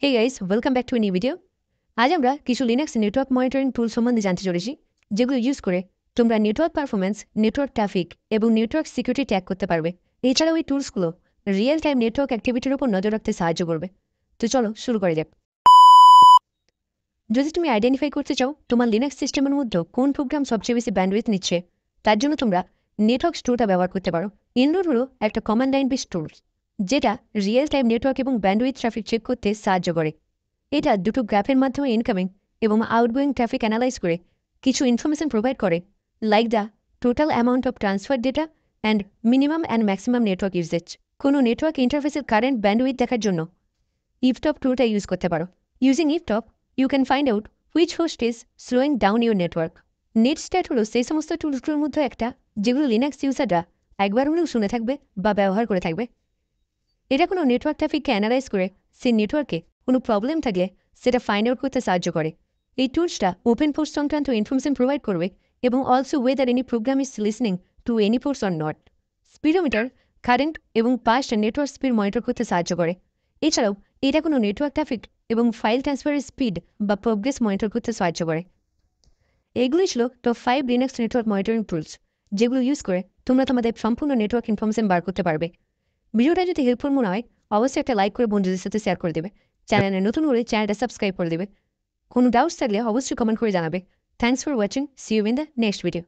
Hey guys, welcome back to a new video. আজ আমরা কিছু লিনাক্স নেটওয়ার্ক মনিটরিং টুল সম্বন্ধে জানতে চলেছি, যেগুলো ইউজ করে তোমরা নেটওয়ার্ক পারফরমেন্স, নেটওয়ার্ক ট্রাফিক এবং নেটওয়ার্ক সিকিউরিটি ট্র্যাক করতে পারবে। এছাড়াও এই টুলসগুলো রিয়েল টাইম নেটওয়ার্ক অ্যাক্টিভিটির উপর নজর রাখতে সাহায্য করবে। তো চলো শুরু করা যাক। যদি তুমি আইডেন্টিফাই করতে চাও তোমার লিনাক্স সিস্টেমের মধ্যে কোন প্রোগ্রাম সবচেয়ে বেশি ব্যান্ডউইথ নিচ্ছে, তার জন্য তোমরা নেটওয়ার্কস টুলটা ব্যবহার করতে পারো। ইনডোর হলো একটা কমান্ড লাইন বেস টুল, যেটা রিয়েল টাইম নেটওয়ার্ক এবং ব্যান্ডউইথ ট্রাফিক চেক করতে সাহায্য করে। এটা দুটো গ্রাফের মাধ্যমে ইনকামিং এবং আউটগোয়িং ট্রাফিক অ্যানালাইজ করে কিছু ইনফরমেশন প্রোভাইড করে, like the total amount of transfer data and minimum and maximum network usage. কোনো নেটওয়ার্ক ইন্টারফেসের কারেন্ট ব্যান্ডউইথ দেখার জন্য ইফটপ টুলটা ইউজ করতে পারো। Using iftop you can find out which host is slowing down your network. Netstat হলো সেই সমস্ত টুলসগুলোর মধ্যে একটা যেগুলো লিনাক্স ইউজাররা একবার হলেও শুনে থাকবে বা ব্যবহার করে থাকবে। এটা কোনো নেটওয়ার্ক ট্রাফিককে অ্যানালাইজ করে সেই নেটওয়ার্কে কোনো প্রবলেম থাকলে সেটা ফাইন্ড আউট করতে সাহায্য করে। এই টুলসটা ওপেন পোর্ট সংক্রান্ত ইনফরমেশন প্রোভাইড করবে এবং also weather any programme is listening to any ports or not. Speedometer current এবং পাস্ট নেটওয়ার্ক স্পিড মনিটর করতে সাহায্য করে। এছাড়াও এটা কোনো নেটওয়ার্ক ট্রাফিক এবং ফাইল ট্রান্সফারের স্পিড বা প্রোগ্রেস মনিটর করতে সাহায্য করে। এগুলোই ছিল top 5 Linux network monitoring tools, যেগুলো ইউজ করে তোমরা তোমাদের সম্পূর্ণ নেটওয়ার্ক ইনফরমেশন বার করতে পারবে। ভিডিওটা যদি হেল্পফুল মনে হয় অবশ্যই একটা লাইক করে বন্ধুদের সাথে শেয়ার করে দেবে। চ্যানেলে নতুন হলে চ্যানেলটা সাবস্ক্রাইব করে দেবে। কোনো ডাউটস থাকলে অবশ্যই কমেন্ট করে জানাবে। Thanks for watching, see you in the next video.